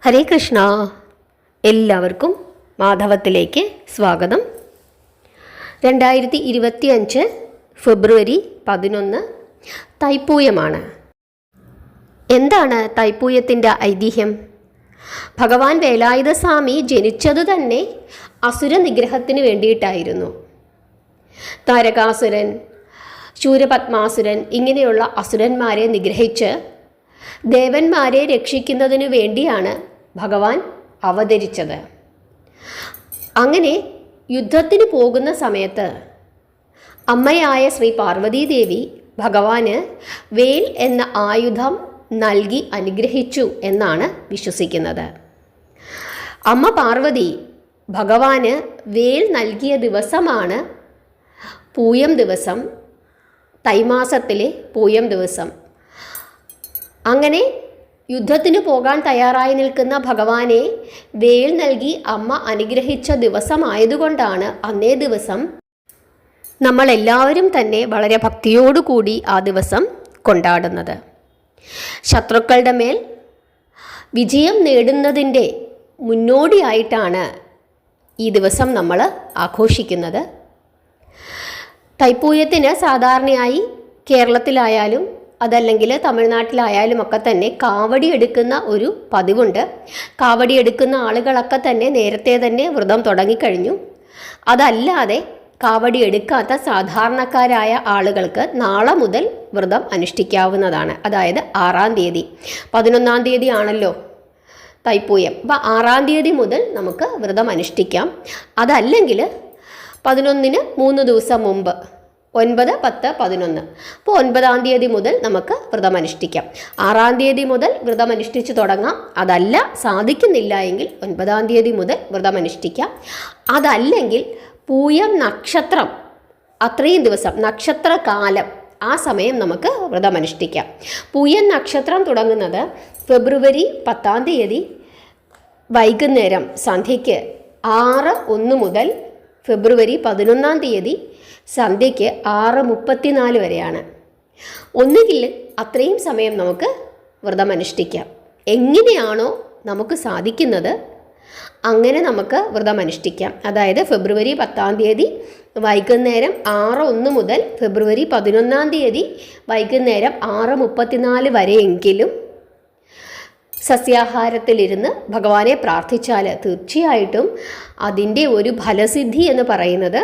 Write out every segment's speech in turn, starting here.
ഹരേ കൃഷ്ണ. എല്ലാവർക്കും മാധവത്തിലേക്ക് സ്വാഗതം. 2025 ഫെബ്രുവരി 11 തൈപ്പൂയമാണ്. എന്താണ് തൈപ്പൂയത്തിൻ്റെ ഐതിഹ്യം? ഭഗവാൻ വേലായുധ സ്വാമി ജനിച്ചതു തന്നെ അസുര നിഗ്രഹത്തിന് വേണ്ടിയിട്ടായിരുന്നു. താരകാസുരൻ, ശൂരപത്മാസുരൻ ഇങ്ങനെയുള്ള അസുരന്മാരെ നിഗ്രഹിച്ച് ദേവന്മാരെ രക്ഷിക്കുന്നതിനു വേണ്ടിയാണ് ഭഗവാൻ അവതരിച്ചത്. അങ്ങനെ യുദ്ധത്തിന് പോകുന്ന സമയത്ത് അമ്മയായ ശ്രീ പാർവതീദേവി ഭഗവാന് വേൽ എന്ന ആയുധം നൽകി അനുഗ്രഹിച്ചു എന്നാണ് വിശ്വസിക്കുന്നത്. അമ്മ പാർവതി ഭഗവാന് വേൽ നൽകിയ ദിവസമാണ് പൂയം ദിവസം, തൈമാസത്തിലെ പൂയം ദിവസം. അങ്ങനെ യുദ്ധത്തിന് പോകാൻ തയ്യാറായി നിൽക്കുന്ന ഭഗവാനെ വേൽ നൽകി അമ്മ അനുഗ്രഹിച്ച ദിവസമായതുകൊണ്ടാണ് അന്നേ ദിവസം നമ്മളെല്ലാവരും തന്നെ വളരെ ഭക്തിയോടുകൂടി ആ ദിവസം കൊണ്ടാടുന്നത്. ശത്രുക്കളുടെ മേൽ വിജയം നേടുന്നതിൻ്റെ മുന്നോടിയായിട്ടാണ് ഈ ദിവസം നമ്മൾ ആഘോഷിക്കുന്നത്. തൈപ്പൂയത്തിന് സാധാരണയായി കേരളത്തിലായാലും അതല്ലെങ്കിൽ തമിഴ്നാട്ടിലായാലും ഒക്കെ തന്നെ കാവടി എടുക്കുന്ന ഒരു പതിവുണ്ട്. കാവടി എടുക്കുന്ന ആളുകളൊക്കെ തന്നെ നേരത്തെ തന്നെ വ്രതം തുടങ്ങിക്കഴിഞ്ഞു. അതല്ലാതെ കാവടി എടുക്കാത്ത സാധാരണക്കാരായ ആളുകൾക്ക് നാളെ മുതൽ വ്രതം അനുഷ്ഠിക്കാവുന്നതാണ്. അതായത് 6-ാം തീയതി, 11-ാം തീയതി ആണല്ലോ തൈപ്പൂയം. അപ്പോൾ 6-ാം തീയതി മുതൽ നമുക്ക് വ്രതം അനുഷ്ഠിക്കാം. അതല്ലെങ്കിൽ 11-ന് 3 ദിവസം മുമ്പ്, 9, 10, 11. അപ്പോൾ 9-ാം തീയതി മുതൽ നമുക്ക് വ്രതം അനുഷ്ഠിക്കാം. 6-ാം തീയതി മുതൽ വ്രതം അനുഷ്ഠിച്ച് തുടങ്ങാം. അതല്ല സാധിക്കുന്നില്ല എങ്കിൽ 9-ാം തീയതി മുതൽ വ്രതം അനുഷ്ഠിക്കാം. അതല്ലെങ്കിൽ പൂയം നക്ഷത്രം അത്രയും ദിവസം, നക്ഷത്രകാലം, ആ സമയം നമുക്ക് വ്രതം അനുഷ്ഠിക്കാം. പൂയം നക്ഷത്രം തുടങ്ങുന്നത് ഫെബ്രുവരി 10-ാം തീയതി വൈകുന്നേരം സന്ധ്യയ്ക്ക് 6:01 മുതൽ ഫെബ്രുവരി 11-ാം തീയതി സന്ധ്യയ്ക്ക് 6:34 വരെയാണ്. ഒന്നുകിൽ അത്രയും സമയം നമുക്ക് വ്രതം അനുഷ്ഠിക്കാം. എങ്ങനെയാണോ നമുക്ക് സാധിക്കുന്നത് അങ്ങനെ നമുക്ക് വ്രതം അനുഷ്ഠിക്കാം. അതായത് ഫെബ്രുവരി 10-ാം തീയതി വൈകുന്നേരം 6:01 മുതൽ ഫെബ്രുവരി 11-ാം തീയതി വൈകുന്നേരം 6:34 വരെയെങ്കിലും സസ്യാഹാരത്തിലിരുന്ന് ഭഗവാനെ പ്രാർത്ഥിച്ചാൽ തീർച്ചയായിട്ടും അതിൻ്റെ ഒരു ഫലസിദ്ധി എന്ന് പറയുന്നത്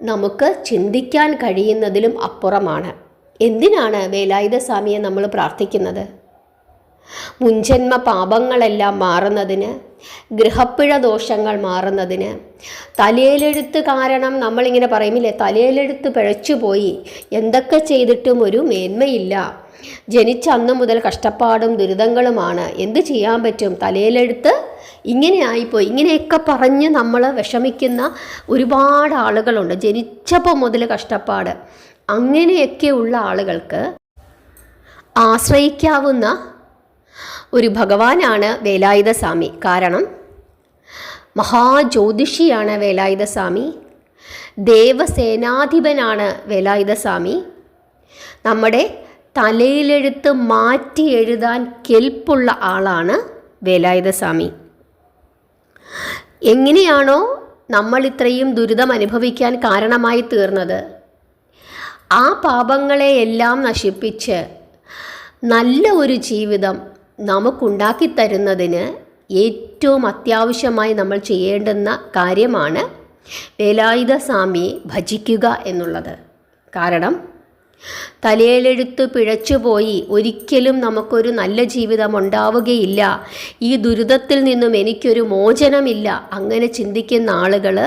നമുക്ക് ചിന്തിക്കാൻ കഴിയുന്നതിലും അപ്പുറമാണ്. എന്തിനാണ് വേലായുധ സ്വാമിയെ നമ്മൾ പ്രാർത്ഥിക്കുന്നത്? മുൻജന്മ പാപങ്ങളെല്ലാം മാറുന്നതിന്, ഗൃഹപ്പിഴ ദോഷങ്ങൾ മാറുന്നതിന്, തലയിലെഴുത്ത് കാരണം നമ്മളിങ്ങനെ പറയുമില്ലേ, തലയിലെഴുത്ത് പിഴച്ചുപോയി, എന്തൊക്കെ ചെയ്തിട്ടും ഒരു മേന്മയില്ല, ജനിച്ച അന്ന് മുതൽ കഷ്ടപ്പാടും ദുരിതങ്ങളുമാണ്, എന്ത് ചെയ്യാൻ പറ്റും, തലയിലെഴുത്ത് ഇങ്ങനെ ആയിപ്പോയി, ഇങ്ങനെയൊക്കെ പറഞ്ഞ് നമ്മൾ വിഷമിക്കുന്ന ഒരുപാട് ആളുകളുണ്ട്. ജനിച്ചപ്പോൾ മുതൽ കഷ്ടപ്പാട്. അങ്ങനെയൊക്കെയുള്ള ആളുകൾക്ക് ആശ്രയിക്കാവുന്ന ഒരു ഭഗവാനാണ് വേലായുധ സ്വാമി. കാരണം മഹാജ്യോതിഷിയാണ് വേലായുധ സ്വാമി, ദേവസേനാധിപനാണ് വേലായുധ സ്വാമി. നമ്മുടെ തലയിലെഴുത്ത് മാറ്റി എഴുതാൻ കെൽപ്പുള്ള ആളാണ് വേലായുധ സ്വാമി. എങ്ങനെയാണോ നമ്മൾ ഇത്രയും ദുരിതം അനുഭവിക്കാൻ കാരണമായി തീർന്നത്, ആ പാപങ്ങളെയെല്ലാം നശിപ്പിച്ച് നല്ല ഒരു ജീവിതം നമുക്കുണ്ടാക്കി തരുന്നതിന് ഏറ്റവും അത്യാവശ്യമായി നമ്മൾ ചെയ്യേണ്ടുന്ന കാര്യമാണ് വേലായുധ സ്വാമിയെ ഭജിക്കുക എന്നുള്ളത്. കാരണം തലയിലെഴുത്ത് പിഴച്ചുപോയി ഒരിക്കലും നമുക്കൊരു നല്ല ജീവിതം ഉണ്ടാവുകയില്ല, ഈ ദുരിതത്തിൽ നിന്നും എനിക്കൊരു മോചനമില്ല, അങ്ങനെ ചിന്തിക്കുന്ന ആളുകൾ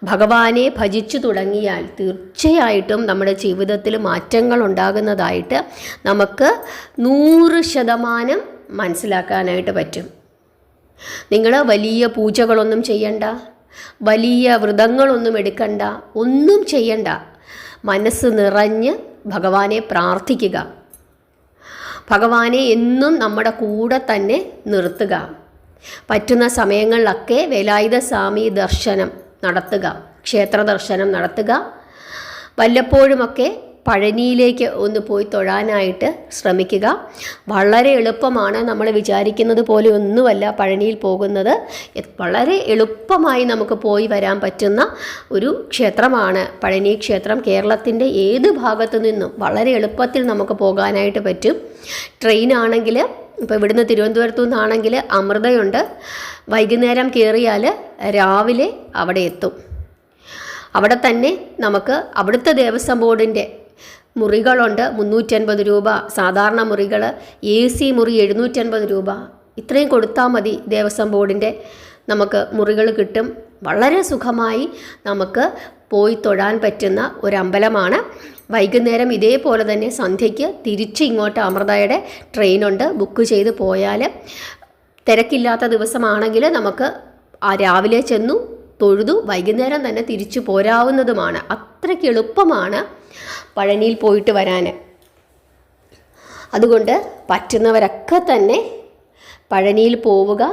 ഭഗവാനെ ഭജിച്ചു തുടങ്ങിയാൽ തീർച്ചയായിട്ടും നമ്മുടെ ജീവിതത്തിൽ മാറ്റങ്ങൾ ഉണ്ടാകുന്നതായിട്ട് നമുക്ക് 100% മനസ്സിലാക്കാനായിട്ട് പറ്റും. നിങ്ങൾ വലിയ പൂജകളൊന്നും ചെയ്യണ്ട, വലിയ വ്രതങ്ങളൊന്നും എടുക്കണ്ട, ഒന്നും ചെയ്യണ്ട. മനസ്സ് നിറഞ്ഞ് ഭഗവാനെ പ്രാർത്ഥിക്കുക. ഭഗവാനെ എന്നും നമ്മുടെ കൂടെ തന്നെ നിർത്തുക. പറ്റുന്ന സമയങ്ങളിലൊക്കെ വേലായുധ സ്വാമി ദർശനം നടത്തുക, ക്ഷേത്ര ദർശനം നടത്തുക. വല്ലപ്പോഴുമൊക്കെ പഴനിയിലേക്ക് ഒന്ന് പോയി തൊഴാനായിട്ട് ശ്രമിക്കുക. വളരെ എളുപ്പമാണ്. നമ്മൾ വിചാരിക്കുന്നത് പോലെ ഒന്നുമല്ല പഴനിയിൽ പോകുന്നത്. വളരെ എളുപ്പമായി നമുക്ക് പോയി വരാൻ പറ്റുന്ന ഒരു ക്ഷേത്രമാണ് പഴനി ക്ഷേത്രം. കേരളത്തിൻ്റെ ഏത് ഭാഗത്തു നിന്നും വളരെ എളുപ്പത്തിൽ നമുക്ക് പോകാനായിട്ട് പറ്റും. ട്രെയിനാണെങ്കിൽ ഇപ്പോൾ ഇവിടുന്ന് തിരുവനന്തപുരത്തു നിന്നാണെങ്കിൽ അമൃതയുണ്ട്. വൈകുന്നേരം കയറിയാൽ രാവിലെ അവിടെ എത്തും. അവിടെ തന്നെ നമുക്ക് അവിടുത്തെ ദേവസ്വം ബോർഡിൻ്റെ മുറികളുണ്ട്. 350 രൂപ സാധാരണ മുറികൾ, AC മുറി 750 രൂപ. ഇത്രയും കൊടുത്താൽ മതി ദേവസ്വം ബോർഡിൻ്റെ നമുക്ക് മുറികൾ കിട്ടും. വളരെ സുഖമായി നമുക്ക് പോയി തൊഴാൻ പറ്റുന്ന ഒരമ്പലമാണ്. വൈകുന്നേരം ഇതേപോലെ തന്നെ സന്ധ്യയ്ക്ക് തിരിച്ച് ഇങ്ങോട്ട് അമൃതയുടെ ട്രെയിനുണ്ട്. ബുക്ക് ചെയ്ത് പോയാൽ തിരക്കില്ലാത്ത ദിവസമാണെങ്കിൽ നമുക്ക് രാവിലെ ചെന്നു തൊഴുതു വൈകുന്നേരം തന്നെ തിരിച്ചു പോരാവുന്നതുമാണ്. അത്രയ്ക്ക് എളുപ്പമാണ് പഴനിയിൽ പോയിട്ട് വരാൻ. അതുകൊണ്ട് പറ്റുന്നവരൊക്കെ തന്നെ പഴനിയിൽ പോവുക.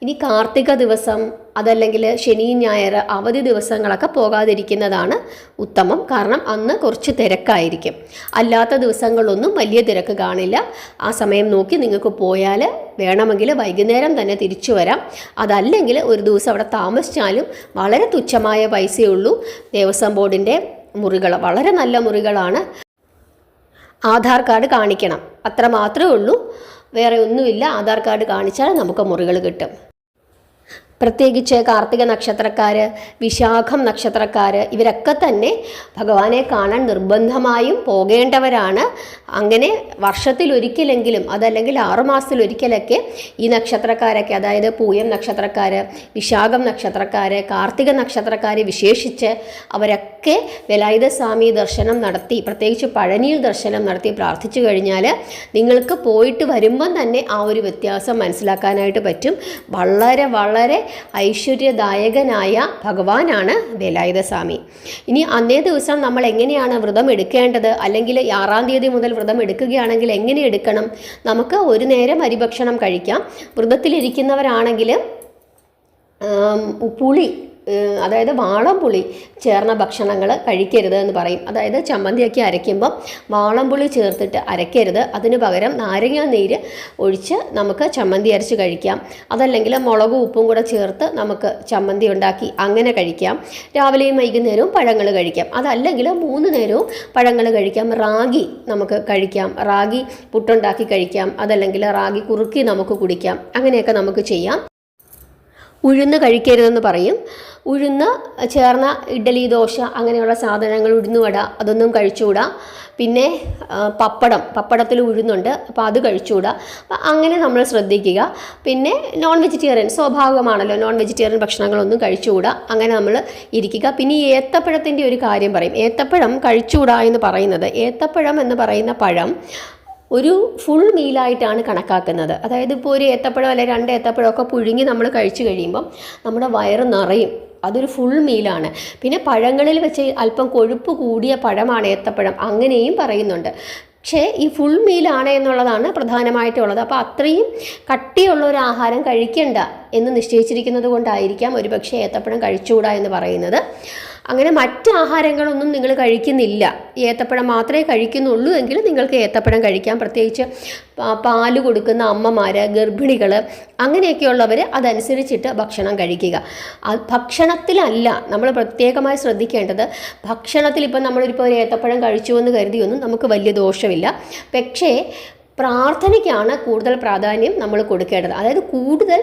ഇനി കാർത്തിക ദിവസം അതല്ലെങ്കിൽ ശനി ഞായർ അവധി ദിവസങ്ങളൊക്കെ പോകാതിരിക്കുന്നതാണ് ഉത്തമം. കാരണം അന്ന് കുറച്ച് തിരക്കായിരിക്കും. അല്ലാത്ത ദിവസങ്ങളൊന്നും വലിയ തിരക്ക് കാണില്ല. ആ സമയം നോക്കി നിങ്ങൾക്ക് പോയാൽ വേണമെങ്കിൽ വൈകുന്നേരം തന്നെ തിരിച്ചു വരാം. അതല്ലെങ്കിൽ ഒരു ദിവസം അവിടെ താമസിച്ചാലും വളരെ തുച്ഛമായ പൈസയേ ഉള്ളൂ. ദേവസ്വം ബോർഡിൻ്റെ മുറികൾ വളരെ നല്ല മുറികളാണ്. ആധാർ കാർഡ് കാണിക്കണം, അത്ര മാത്രമേ ഉള്ളൂ. വേറെ ഒന്നുമില്ല. ആധാർ കാർഡ് കാണിച്ചാൽ നമുക്ക് മുറികൾ കിട്ടും. പ്രത്യേകിച്ച് കാർത്തിക നക്ഷത്രക്കാർ, വിശാഖം നക്ഷത്രക്കാർ ഇവരൊക്കെ തന്നെ ഭഗവാനെ കാണാൻ നിർബന്ധമായും പോകേണ്ടവരാണ്. അങ്ങനെ വർഷത്തിലൊരിക്കലെങ്കിലും അതല്ലെങ്കിൽ 6 മാസത്തിലൊരിക്കലൊക്കെ ഈ നക്ഷത്രക്കാരൊക്കെ, അതായത് പൂയം നക്ഷത്രക്കാർ, വിശാഖം നക്ഷത്രക്കാർ, കാർത്തിക നക്ഷത്രക്കാർ വിശേഷിച്ച് അവരൊക്കെ വേലായുധ സ്വാമി ദർശനം നടത്തി, പ്രത്യേകിച്ച് പഴനിയിൽ ദർശനം നടത്തി പ്രാർത്ഥിച്ചു കഴിഞ്ഞാൽ നിങ്ങൾക്ക് പോയിട്ട് വരുമ്പം തന്നെ ആ ഒരു വ്യത്യാസം മനസ്സിലാക്കാനായിട്ട് പറ്റും. വളരെ വളരെ ഐശ്വര്യദായകനായ ഭഗവാനാണ് വേലായുധ സ്വാമി. ഇനി അന്നേ ദിവസം നമ്മൾ എങ്ങനെയാണ് വ്രതം എടുക്കേണ്ടത്, അല്ലെങ്കിൽ 6-ാം തീയതി മുതൽ വ്രതം എടുക്കുകയാണെങ്കിൽ എങ്ങനെ എടുക്കണം? നമുക്ക് ഒരു നേരം അരിഭക്ഷണം കഴിക്കാം. വ്രതത്തിലിരിക്കുന്നവരാണെങ്കിൽ പുളി, അതായത് വാളംപുളി ചേർന്ന ഭക്ഷണങ്ങൾ കഴിക്കരുത് എന്ന് പറയും. അതായത് ചമ്മന്തിയൊക്കെ അരയ്ക്കുമ്പം വാളംപുളി ചേർത്തിട്ട് അരയ്ക്കരുത്. അതിന് പകരം നാരങ്ങ നീര് ഒഴിച്ച് നമുക്ക് ചമ്മന്തി അരച്ച് കഴിക്കാം. അതല്ലെങ്കിൽ മുളകും ഉപ്പും കൂടെ ചേർത്ത് നമുക്ക് ചമ്മന്തി ഉണ്ടാക്കി അങ്ങനെ കഴിക്കാം. രാവിലെയും വൈകുന്നേരവും പഴങ്ങൾ കഴിക്കാം. അതല്ലെങ്കിൽ 3 നേരവും പഴങ്ങൾ കഴിക്കാം. റാഗി നമുക്ക് കഴിക്കാം. റാഗി പുട്ടുണ്ടാക്കി കഴിക്കാം. അതല്ലെങ്കിൽ റാഗി കുറുക്കി നമുക്ക് കുടിക്കാം. അങ്ങനെയൊക്കെ നമുക്ക് ചെയ്യാം. ഉഴുന്ന് കഴിക്കരുതെന്ന് പറയും. ഉഴുന്ന് ചേർന്ന ഇഡ്ഡലി, ദോശ അങ്ങനെയുള്ള സാധനങ്ങൾ, ഉഴുന്നുവട അതൊന്നും കഴിച്ചുകൂടാ. പിന്നെ പപ്പടത്തിൽ ഉഴുന്നുണ്ട്, അപ്പോൾ അത് കഴിച്ചുകൂടാ. അപ്പം അങ്ങനെ നമ്മൾ ശ്രദ്ധിക്കുക. പിന്നെ നോൺ വെജിറ്റേറിയൻ സ്വാഭാവികമാണല്ലോ, നോൺ വെജിറ്റേറിയൻ ഭക്ഷണങ്ങളൊന്നും കഴിച്ചുകൂടാ. അങ്ങനെ നമ്മൾ ഇരിക്കുക. പിന്നെ ഈ ഏത്തപ്പഴത്തിൻ്റെ ഒരു കാര്യം പറയും. ഏത്തപ്പഴം കഴിച്ചുകൂടാ എന്ന് പറയുന്നത്, ഏത്തപ്പഴം എന്ന് പറയുന്ന പഴം ഒരു ഫുൾ മീലായിട്ടാണ് കണക്കാക്കുന്നത്. അതായത് ഇപ്പോൾ ഒരു ഏത്തപ്പഴം അല്ലെങ്കിൽ 2 ഏത്തപ്പഴമൊക്കെ പുഴുങ്ങി നമ്മൾ കഴിച്ചു കഴിയുമ്പം നമ്മുടെ വയറ് നിറയും. അതൊരു ഫുൾ മീലാണ്. പിന്നെ പഴങ്ങളിൽ വെച്ച് അല്പം കൊഴുപ്പ് കൂടിയ പഴമാണ് ഏത്തപ്പഴം, അങ്ങനെയും പറയുന്നുണ്ട്. പക്ഷേ ഈ ഫുൾ മീലാണ് എന്നുള്ളതാണ് പ്രധാനമായിട്ടുള്ളത്. അപ്പോൾ അത്രയും കട്ടിയുള്ള ഒരു ആഹാരം കഴിക്കണ്ട എന്ന് നിശ്ചയിച്ചിരിക്കുന്നത് കൊണ്ടായിരിക്കാം ഒരുപക്ഷെ ഏത്തപ്പഴം കഴിച്ചുകൂടാ എന്ന് പറയുന്നത്. അങ്ങനെ മറ്റ് ആഹാരങ്ങളൊന്നും നിങ്ങൾ കഴിക്കുന്നില്ല, ഏത്തപ്പഴം മാത്രമേ കഴിക്കുന്നുള്ളൂ എങ്കിൽ നിങ്ങൾക്ക് ഏത്തപ്പഴം കഴിക്കാം. പ്രത്യേകിച്ച് പാല് കൊടുക്കുന്ന അമ്മമാർ, ഗർഭിണികൾ അങ്ങനെയൊക്കെയുള്ളവർ അതനുസരിച്ചിട്ട് ഭക്ഷണം കഴിക്കുക. ഭക്ഷണത്തിലല്ല നമ്മൾ പ്രത്യേകമായി ശ്രദ്ധിക്കേണ്ടത്. ഭക്ഷണത്തിൽ ഇപ്പം നമ്മളിപ്പോൾ ഒരു ഏത്തപ്പഴം കഴിച്ചു എന്ന് കരുതിയൊന്നും നമുക്ക് വലിയ ദോഷമില്ല. പക്ഷേ പ്രാർത്ഥനയ്ക്കാണ് കൂടുതൽ പ്രാധാന്യം നമ്മൾ കൊടുക്കേണ്ടത്. അതായത് കൂടുതൽ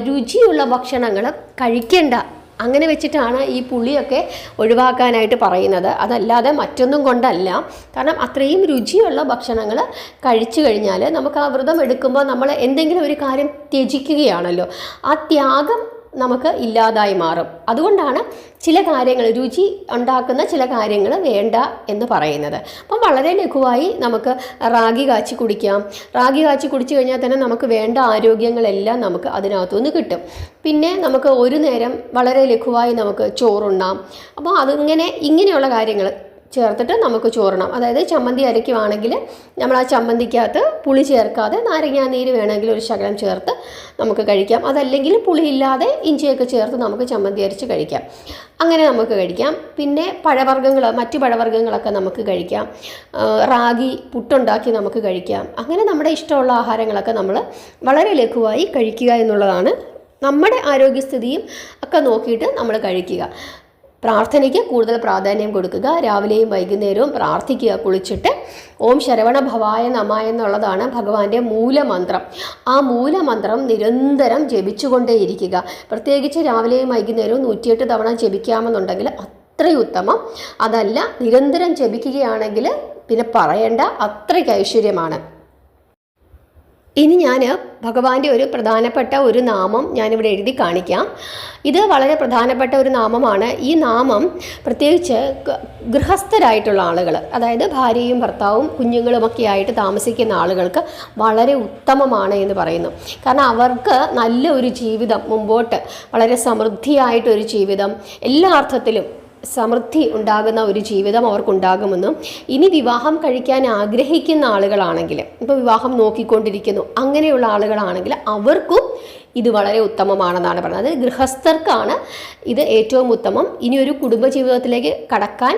രുചിയുള്ള ഭക്ഷണങ്ങൾ കഴിക്കേണ്ട. അങ്ങനെ വെച്ചിട്ടാണ് ഈ പുളിയൊക്കെ ഒഴിവാക്കാനായിട്ട് പറയുന്നത്. അതല്ലാതെ മറ്റൊന്നും കൊണ്ടല്ല. കാരണം അത്രയും രുചിയുള്ള ഭക്ഷണങ്ങൾ കഴിച്ചു കഴിഞ്ഞാൽ നമുക്ക് ആ വ്രതം എടുക്കുമ്പോൾ നമ്മൾ എന്തെങ്കിലും ഒരു കാര്യം ത്യജിക്കുകയാണല്ലോ, ആ ത്യാഗം നമുക്ക് ഇല്ലാതായി മാറും. അതുകൊണ്ടാണ് ചില കാര്യങ്ങൾ, രുചി ഉണ്ടാക്കുന്ന ചില കാര്യങ്ങൾ വേണ്ട എന്ന് പറയുന്നത്. അപ്പം വളരെ ലഘുവായി നമുക്ക് റാഗി കാച്ചി കുടിക്കാം. റാഗി കാച്ചി കുടിച്ചു കഴിഞ്ഞാൽ തന്നെ നമുക്ക് വേണ്ട ആരോഗ്യങ്ങളെല്ലാം നമുക്ക് അതിനകത്തുനിന്ന് കിട്ടും. പിന്നെ നമുക്ക് ഒരു നേരം വളരെ ലഘുവായി നമുക്ക് ചോറുണ്ണാം. അപ്പോൾ അതിങ്ങനെ ഇങ്ങനെയുള്ള കാര്യങ്ങൾ ചേർത്തിട്ട് നമുക്ക് ചോറണം. അതായത് ചമ്മന്തി അരയ്ക്കുവാണെങ്കിൽ നമ്മൾ ആ ചമ്മന്തിക്കകത്ത് പുളി ചേർക്കാതെ നാരങ്ങാനീര് വേണമെങ്കിൽ ഒരു ശകലം ചേർത്ത് നമുക്ക് കഴിക്കാം. അതല്ലെങ്കിൽ പുളിയില്ലാതെ ഇഞ്ചിയൊക്കെ ചേർത്ത് നമുക്ക് ചമ്മന്തി അരച്ച് കഴിക്കാം. അങ്ങനെ നമുക്ക് കഴിക്കാം. പിന്നെ മറ്റ് പഴവർഗ്ഗങ്ങളൊക്കെ നമുക്ക് കഴിക്കാം. റാഗി പുട്ടുണ്ടാക്കി നമുക്ക് കഴിക്കാം. അങ്ങനെ നമ്മുടെ ഇഷ്ടമുള്ള ആഹാരങ്ങളൊക്കെ നമ്മൾ വളരെ ലഘുവായി കഴിക്കുക എന്നുള്ളതാണ്. നമ്മുടെ ആരോഗ്യസ്ഥിതിയും ഒക്കെ നോക്കിയിട്ട് നമ്മൾ കഴിക്കുക. പ്രാർത്ഥനയ്ക്ക് കൂടുതൽ പ്രാധാന്യം കൊടുക്കുക. രാവിലെയും വൈകുന്നേരവും പ്രാർത്ഥിക്കുക കുളിച്ചിട്ട്. ഓം ശരവണ ഭവായ നമ എന്നുള്ളതാണ് ഭഗവാന്റെ മൂലമന്ത്രം. ആ മൂലമന്ത്രം നിരന്തരം ജപിച്ചുകൊണ്ടേയിരിക്കുക. പ്രത്യേകിച്ച് രാവിലെയും വൈകുന്നേരവും 108 തവണ ജപിക്കാമെന്നുണ്ടെങ്കിൽ അത്രയും ഉത്തമം. അതല്ല, നിരന്തരം ജപിക്കുകയാണെങ്കിൽ പിന്നെ പറയേണ്ട, അത്രയ്ക്ക് ഐശ്വര്യമാണ്. ഇനി ഞാൻ ഭഗവാന്റെ ഒരു പ്രധാനപ്പെട്ട ഒരു നാമം ഞാനിവിടെ എഴുതി കാണിക്കാം. ഇത് വളരെ പ്രധാനപ്പെട്ട ഒരു നാമമാണ്. ഈ നാമം പ്രത്യേകിച്ച് ഗൃഹസ്ഥരായിട്ടുള്ള ആളുകൾ, അതായത് ഭാര്യയും ഭർത്താവും കുഞ്ഞുങ്ങളുമൊക്കെ ആയിട്ട് താമസിക്കുന്ന ആളുകൾക്ക് വളരെ ഉത്തമമാണ് എന്ന് പറയുന്നു. കാരണം അവർക്ക് നല്ല ഒരു ജീവിതം മുമ്പോട്ട്, വളരെ സമൃദ്ധിയായിട്ടൊരു ജീവിതം, എല്ലാ അർത്ഥത്തിലും സമൃദ്ധി ഉണ്ടാകുന്ന ഒരു ജീവിതം അവർക്കുണ്ടാകുമെന്നും, ഇനി വിവാഹം കഴിക്കാൻ ആഗ്രഹിക്കുന്ന ആളുകളാണെങ്കിൽ, ഇപ്പോൾ വിവാഹം നോക്കിക്കൊണ്ടിരിക്കുന്നു അങ്ങനെയുള്ള ആളുകളാണെങ്കിൽ അവർക്കും ഇത് വളരെ ഉത്തമമാണെന്നാണ് പറയുന്നത്. അത് ഗൃഹസ്ഥർക്കാണ് ഇത് ഏറ്റവും ഉത്തമം. ഇനിയൊരു കുടുംബജീവിതത്തിലേക്ക് കടക്കാൻ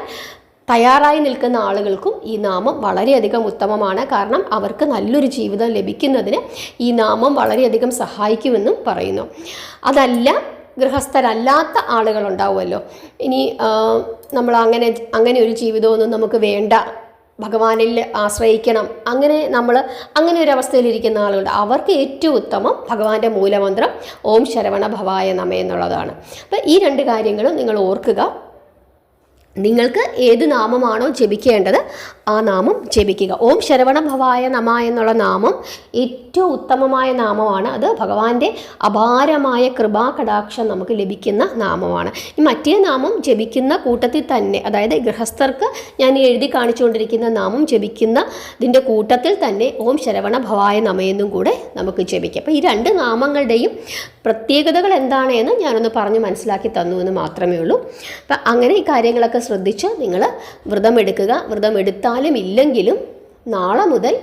തയ്യാറായി നിൽക്കുന്ന ആളുകൾക്കും ഈ നാമം വളരെയധികം ഉത്തമമാണ്. കാരണം അവർക്ക് നല്ലൊരു ജീവിതം ലഭിക്കുന്നതിന് ഈ നാമം വളരെയധികം സഹായിക്കുമെന്നും പറയുന്നു. അതല്ല, ഗൃഹസ്ഥരല്ലാത്ത ആളുകളുണ്ടാവുമല്ലോ, ഇനി നമ്മൾ അങ്ങനെ ഒരു ജീവിതമൊന്നും നമുക്ക് വേണ്ട, ഭഗവാനിൽ ആശ്രയിക്കണം, അങ്ങനെ ഒരു അവസ്ഥയിലിരിക്കുന്ന ആളുകളുണ്ട്. അവർക്ക് ഏറ്റവും ഉത്തമം ഭഗവാന്റെ മൂലമന്ത്രം ഓം ശരവണ ഭവായ നമ എന്നുള്ളതാണ്. അപ്പം ഈ 2 കാര്യങ്ങളും നിങ്ങൾ ഓർക്കുക. നിങ്ങൾക്ക് ഏത് നാമമാണോ ജപിക്കേണ്ടത് ആ നാമം ജപിക്കുക. ഓം ശരവണ ഭവായ നമ എന്നുള്ള നാമം ഏറ്റവും ഉത്തമമായ നാമമാണ്. അത് ഭഗവാന്റെ അപാരമായ കൃപാകടാക്ഷം നമുക്ക് ലഭിക്കുന്ന നാമമാണ്. ഈ മറ്റേ നാമം ജപിക്കുന്ന കൂട്ടത്തിൽ തന്നെ, അതായത് ഗൃഹസ്ഥർക്ക് ഞാൻ എഴുതി കാണിച്ചുകൊണ്ടിരിക്കുന്ന നാമം ജപിക്കുന്നതിൻ്റെ കൂട്ടത്തിൽ തന്നെ ഓം ശരവണ ഭവായ നമയെന്നും കൂടെ നമുക്ക് ജപിക്കാം. അപ്പോൾ ഈ 2 നാമങ്ങളുടെയും പ്രത്യേകതകൾ എന്താണ് എന്ന് ഞാനൊന്ന് പറഞ്ഞ് മനസ്സിലാക്കി തന്നു എന്ന് മാത്രമേ ഉള്ളൂ. അപ്പം അങ്ങനെ ഈ കാര്യങ്ങളൊക്കെ ശ്രദ്ധിച്ച് നിങ്ങൾ വ്രതം എടുക്കുക. വ്രതം എടുത്താലും ഇല്ലെങ്കിലും നാളെ മുതൽ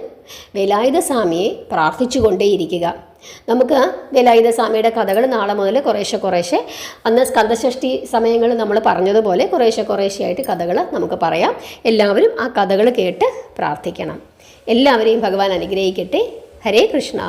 വേലായുധ സ്വാമിയെ പ്രാർത്ഥിച്ചു കൊണ്ടേയിരിക്കുക. നമുക്ക് വേലായുധ സ്വാമിയുടെ കഥകൾ നാളെ മുതൽ കുറേശ്ശെ അന്ന് സ്കന്ദഷഷ്ഠി സമയങ്ങളിൽ നമ്മൾ പറഞ്ഞതുപോലെ കുറേശ്ശെയായിട്ട് കഥകൾ നമുക്ക് പറയാം. എല്ലാവരും ആ കഥകൾ കേട്ട് പ്രാർത്ഥിക്കണം. എല്ലാവരെയും ഭഗവാൻ അനുഗ്രഹിക്കട്ടെ. ഹരേ കൃഷ്ണ.